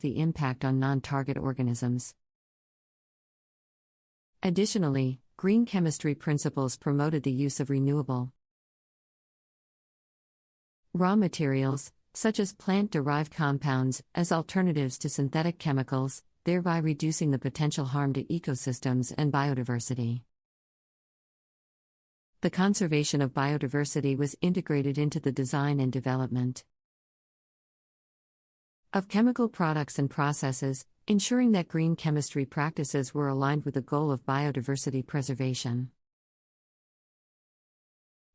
the impact on non-target organisms. Additionally, green chemistry principles promoted the use of renewable raw materials, such as plant-derived compounds, as alternatives to synthetic chemicals, thereby reducing the potential harm to ecosystems and biodiversity. The conservation of biodiversity was integrated into the design and development of chemical products and processes, ensuring that green chemistry practices were aligned with the goal of biodiversity preservation.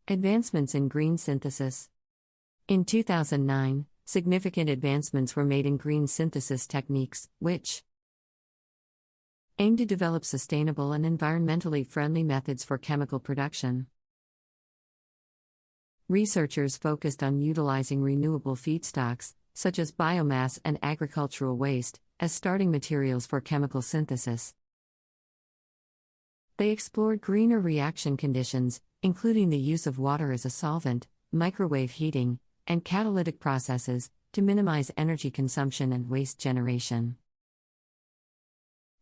Advancements in green synthesis. In 2009, significant advancements were made in green synthesis techniques, which aim to develop sustainable and environmentally friendly methods for chemical production. Researchers focused on utilizing renewable feedstocks, such as biomass and agricultural waste, as starting materials for chemical synthesis. They explored greener reaction conditions, including the use of water as a solvent, microwave heating, and catalytic processes, to minimize energy consumption and waste generation.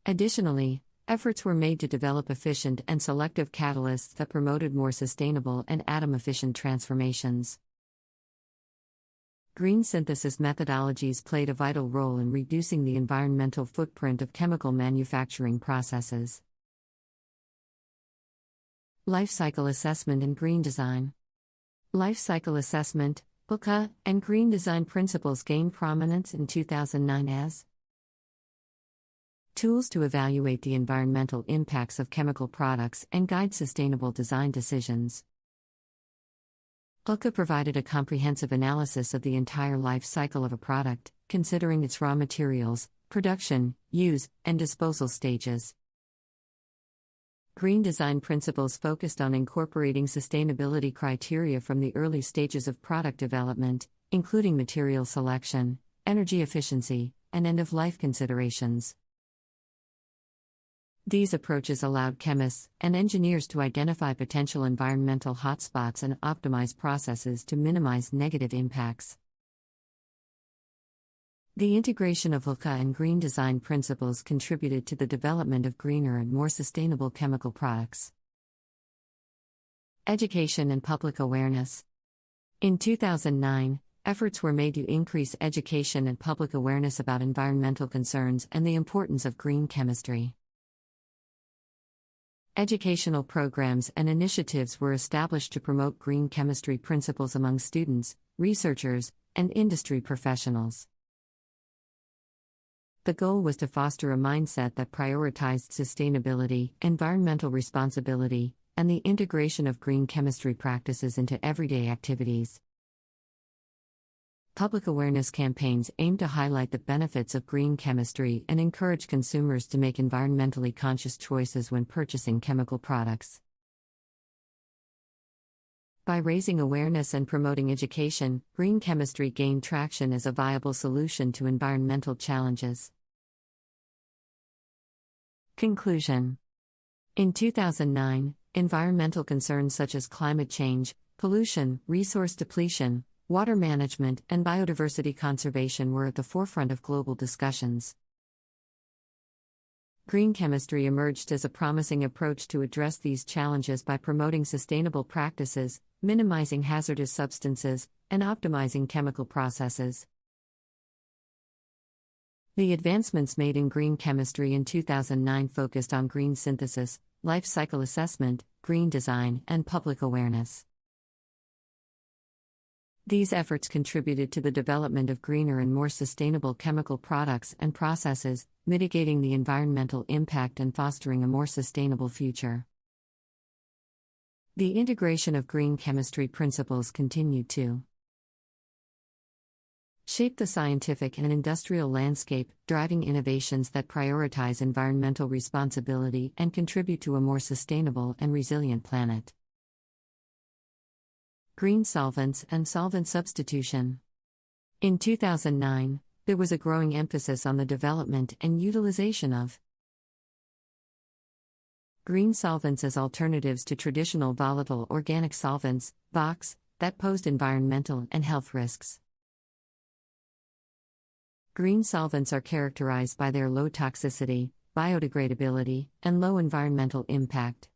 Additionally, efforts were made to develop efficient and selective catalysts that promoted more sustainable and atom-efficient transformations. Green synthesis methodologies played a vital role in reducing the environmental footprint of chemical manufacturing processes. Life cycle assessment and green design. Life cycle assessment, LCA, and green design principles gained prominence in 2009 as tools to evaluate the environmental impacts of chemical products and guide sustainable design decisions. LCA provided a comprehensive analysis of the entire life cycle of a product, considering its raw materials, production, use, and disposal stages. Green design principles focused on incorporating sustainability criteria from the early stages of product development, including material selection, energy efficiency, and end-of-life considerations. These approaches allowed chemists and engineers to identify potential environmental hotspots and optimize processes to minimize negative impacts. The integration of LCA and green design principles contributed to the development of greener and more sustainable chemical products. Education and public awareness. In 2009, efforts were made to increase education and public awareness about environmental concerns and the importance of green chemistry. Educational programs and initiatives were established to promote green chemistry principles among students, researchers, and industry professionals. The goal was to foster a mindset that prioritized sustainability, environmental responsibility, and the integration of green chemistry practices into everyday activities. Public awareness campaigns aim to highlight the benefits of green chemistry and encourage consumers to make environmentally conscious choices when purchasing chemical products. By raising awareness and promoting education, green chemistry gained traction as a viable solution to environmental challenges. Conclusion. In 2009, environmental concerns such as climate change, pollution, resource depletion, water management, and biodiversity conservation were at the forefront of global discussions. Green chemistry emerged as a promising approach to address these challenges by promoting sustainable practices, minimizing hazardous substances, and optimizing chemical processes. The advancements made in green chemistry in 2009 focused on green synthesis, life cycle assessment, green design, and public awareness. These efforts contributed to the development of greener and more sustainable chemical products and processes, mitigating the environmental impact and fostering a more sustainable future. The integration of green chemistry principles continued to shape the scientific and industrial landscape, driving innovations that prioritize environmental responsibility and contribute to a more sustainable and resilient planet. Green solvents and solvent substitution. In 2009, there was a growing emphasis on the development and utilization of green solvents as alternatives to traditional volatile organic solvents, VOCs, that posed environmental and health risks. Green solvents are characterized by their low toxicity, biodegradability, and low environmental impact.